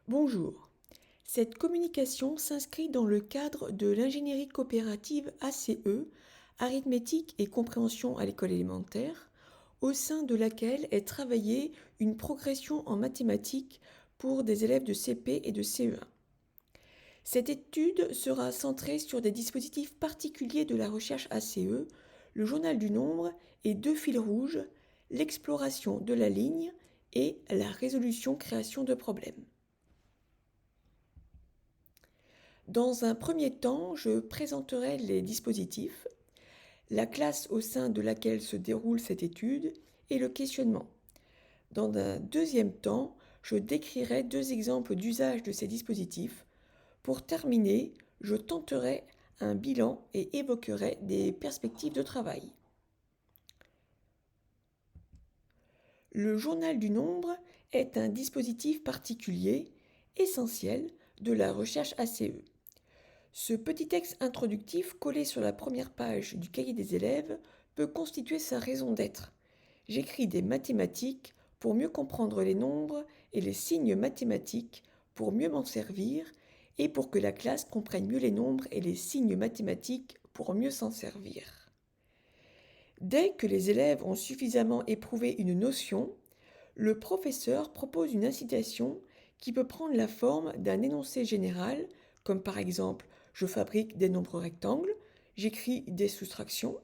Bonjour. Cette communication s'inscrit dans le cadre de l'ingénierie coopérative ACE, arithmétique et compréhension à l'école élémentaire, au sein de laquelle est travaillée une progression en mathématiques pour des élèves de CP et de CE1. Cette étude sera centrée sur des dispositifs particuliers de la recherche ACE, le journal du nombre et deux fils rouges, l'exploration de la ligne et la résolution-création de problèmes. Dans un premier temps, je présenterai les dispositifs, la classe au sein de laquelle se déroule cette étude et le questionnement. Dans un deuxième temps, je décrirai deux exemples d'usage de ces dispositifs. Pour terminer, je tenterai un bilan et évoquerai des perspectives de travail. Le journal du nombre est un dispositif particulier, essentiel, de la recherche ACE. Ce petit texte introductif collé sur la première page du cahier des élèves peut constituer sa raison d'être. J'écris des mathématiques pour mieux comprendre les nombres et les signes mathématiques pour mieux m'en servir et pour que la classe comprenne mieux les nombres et les signes mathématiques pour mieux s'en servir. Dès que les élèves ont suffisamment éprouvé une notion, le professeur propose une incitation qui peut prendre la forme d'un énoncé général, comme par exemple « je fabrique des nombres rectangles »,« j'écris des soustractions »,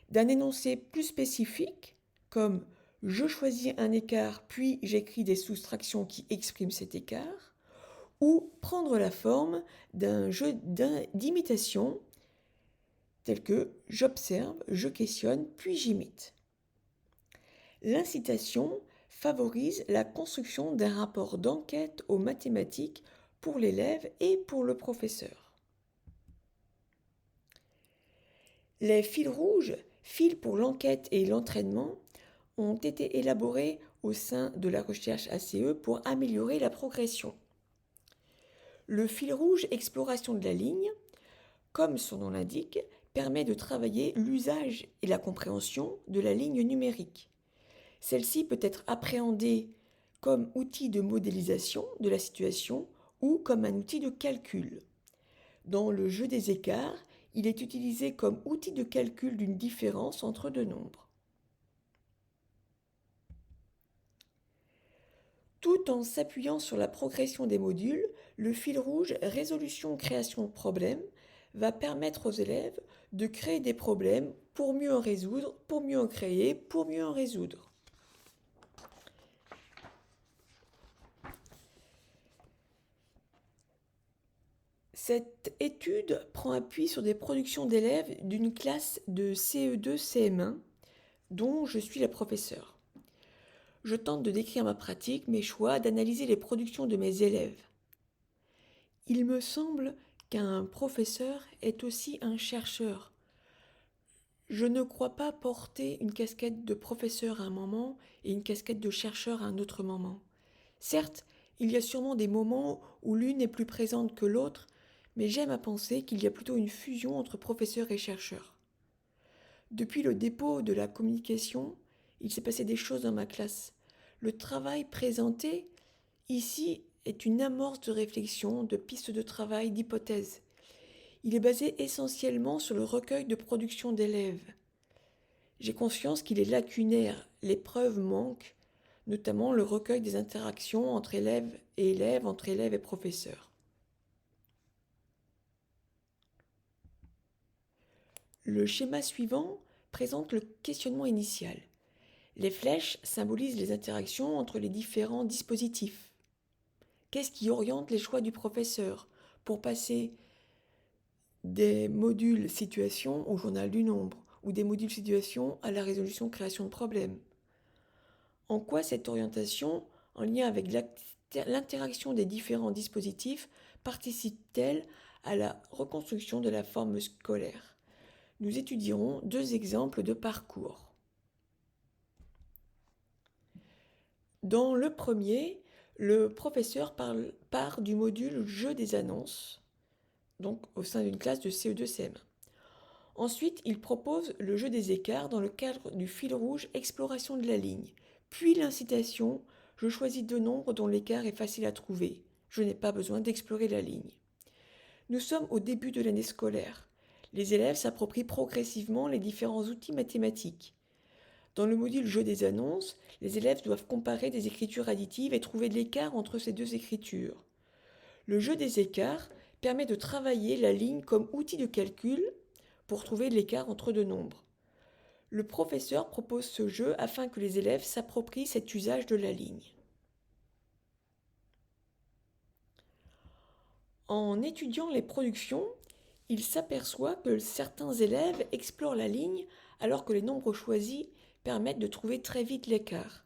d'un énoncé plus spécifique, comme « je choisis un écart puis j'écris des soustractions qui expriment cet écart », ou prendre la forme d'un jeu d'imitation tel que « j'observe, je questionne puis j'imite ». L'incitation favorise la construction d'un rapport d'enquête aux mathématiques pour l'élève et pour le professeur. Les fils rouges, fils pour l'enquête et l'entraînement, ont été élaborés au sein de la recherche ACE pour améliorer la progression. Le fil rouge exploration de la ligne, comme son nom l'indique, permet de travailler l'usage et la compréhension de la ligne numérique. Celle-ci peut être appréhendée comme outil de modélisation de la situation ou comme un outil de calcul. Dans le jeu des écarts, il est utilisé comme outil de calcul d'une différence entre deux nombres. Tout en s'appuyant sur la progression des modules, le fil rouge résolution-création de problèmes va permettre aux élèves de créer des problèmes pour mieux en résoudre, pour mieux en créer, pour mieux en résoudre. Cette étude prend appui sur des productions d'élèves d'une classe de CE2-CM1 dont je suis la professeure. Je tente de décrire ma pratique, mes choix, d'analyser les productions de mes élèves. Il me semble qu'un professeur est aussi un chercheur. Je ne crois pas porter une casquette de professeur à un moment et une casquette de chercheur à un autre moment. Certes, il y a sûrement des moments où l'une est plus présente que l'autre, mais j'aime à penser qu'il y a plutôt une fusion entre professeur et chercheur. Depuis le dépôt de la communication, il s'est passé des choses dans ma classe. Le travail présenté ici est une amorce de réflexion, de pistes de travail, d'hypothèses. Il est basé essentiellement sur le recueil de production d'élèves. J'ai conscience qu'il est lacunaire, les preuves manquent, notamment le recueil des interactions entre élèves, entre élèves et professeurs. Le schéma suivant présente le questionnement initial. Les flèches symbolisent les interactions entre les différents dispositifs. Qu'est-ce qui oriente les choix du professeur pour passer des modules situation au journal du nombre ou des modules situation à la résolution-création de problèmes? En quoi cette orientation, en lien avec l'interaction des différents dispositifs, participe-t-elle à la reconstruction de la forme scolaire? Nous étudierons deux exemples de parcours. Dans le premier, le professeur part du module jeu des annonces, donc au sein d'une classe de CE2-CM1. Ensuite, il propose le jeu des écarts dans le cadre du fil rouge exploration de la ligne, puis l'incitation je choisis deux nombres dont l'écart est facile à trouver. Je n'ai pas besoin d'explorer la ligne. Nous sommes au début de l'année scolaire. Les élèves s'approprient progressivement les différents outils mathématiques. Dans le module Jeu des annonces, les élèves doivent comparer des écritures additives et trouver l'écart entre ces deux écritures. Le jeu des écarts permet de travailler la ligne comme outil de calcul pour trouver l'écart entre deux nombres. Le professeur propose ce jeu afin que les élèves s'approprient cet usage de la ligne. En étudiant les productions, il s'aperçoit que certains élèves explorent la ligne alors que les nombres choisis permettent de trouver très vite l'écart.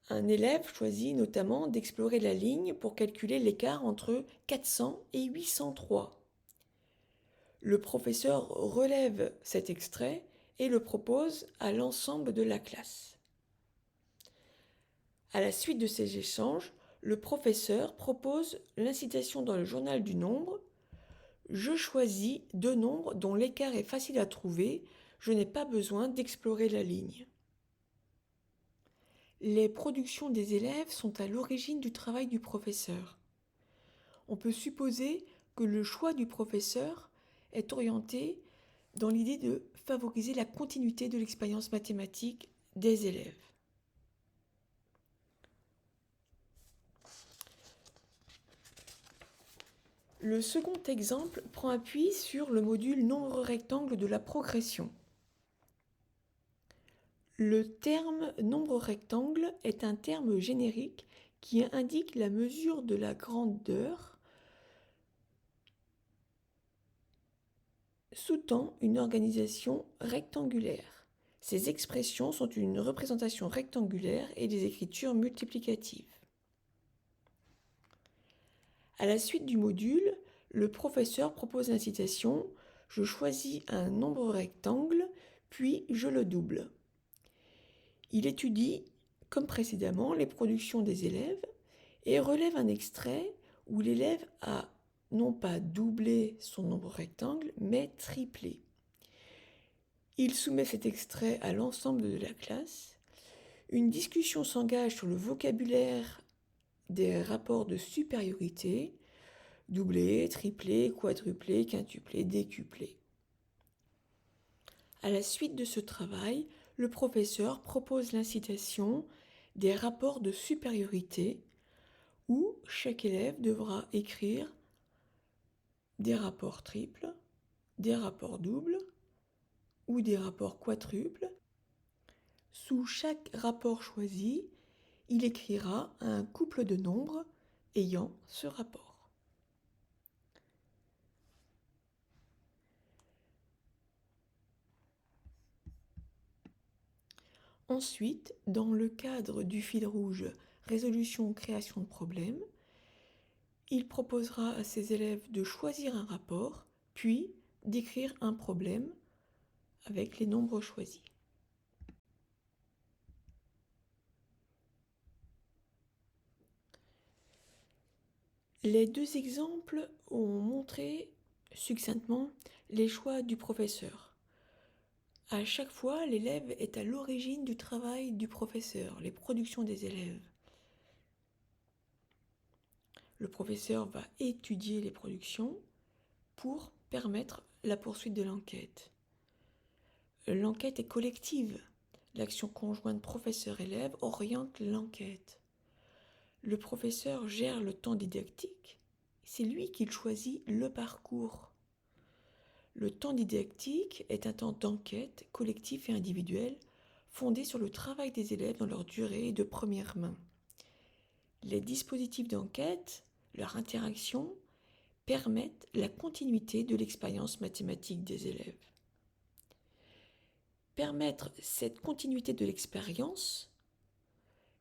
Un élève choisit notamment d'explorer la ligne pour calculer l'écart entre 400 et 803. Le professeur relève cet extrait et le propose à l'ensemble de la classe. À la suite de ces échanges, le professeur propose l'incitation dans le journal du nombre. Je choisis deux nombres dont l'écart est facile à trouver. Je n'ai pas besoin d'explorer la ligne. Les productions des élèves sont à l'origine du travail du professeur. On peut supposer que le choix du professeur est orienté dans l'idée de favoriser la continuité de l'expérience mathématique des élèves. Le second exemple prend appui sur le module nombre rectangle de la progression. Le terme nombre rectangle est un terme générique qui indique la mesure de la grandeur sous-tend une organisation rectangulaire. Ces expressions sont une représentation rectangulaire et des écritures multiplicatives. À la suite du module, le professeur propose l'incitation « Je choisis un nombre rectangle, puis je le double ». Il étudie, comme précédemment, les productions des élèves et relève un extrait où l'élève a non pas doublé son nombre rectangle, mais triplé. Il soumet cet extrait à l'ensemble de la classe. Une discussion s'engage sur le vocabulaire des rapports de supériorité, doublé, triplé, quadruplé, quintuplé, décuplé. À la suite de ce travail, le professeur propose l'incitation des rapports de supériorité où chaque élève devra écrire des rapports triples, des rapports doubles ou des rapports quadruples. Sous chaque rapport choisi, il écrira un couple de nombres ayant ce rapport. Ensuite, dans le cadre du fil rouge résolution-création de problèmes, il proposera à ses élèves de choisir un rapport, puis d'écrire un problème avec les nombres choisis. Les deux exemples ont montré succinctement les choix du professeur. À chaque fois, l'élève est à l'origine du travail du professeur, les productions des élèves. Le professeur va étudier les productions pour permettre la poursuite de l'enquête. L'enquête est collective. L'action conjointe professeur-élève oriente l'enquête. Le professeur gère le temps didactique. C'est lui qui choisit le parcours. Le temps didactique est un temps d'enquête collectif et individuel fondé sur le travail des élèves dans leur durée et de première main. Les dispositifs d'enquête, leur interaction, permettent la continuité de l'expérience mathématique des élèves. Permettre cette continuité de l'expérience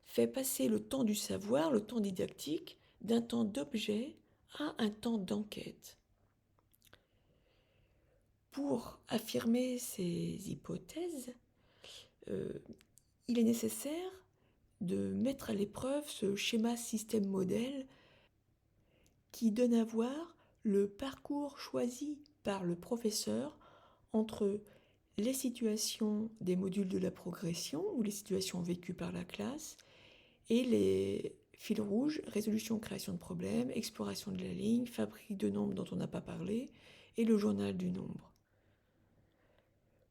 fait passer le temps du savoir, le temps didactique, d'un temps d'objet à un temps d'enquête. Pour affirmer ces hypothèses, il est nécessaire de mettre à l'épreuve ce schéma système-modèle qui donne à voir le parcours choisi par le professeur entre les situations des modules de la progression ou les situations vécues par la classe Et les fils rouges, résolution, création de problèmes, exploration de la ligne, fabrique de nombres dont on n'a pas parlé, et le journal du nombre.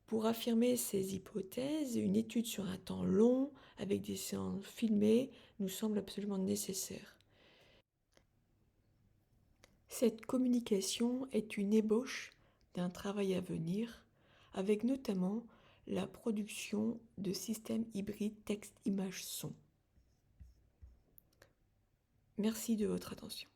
Pour affirmer ces hypothèses, une étude sur un temps long, avec des séances filmées, nous semble absolument nécessaire. Cette communication est une ébauche d'un travail à venir, avec notamment la production de systèmes hybrides texte-image-son. Merci de votre attention.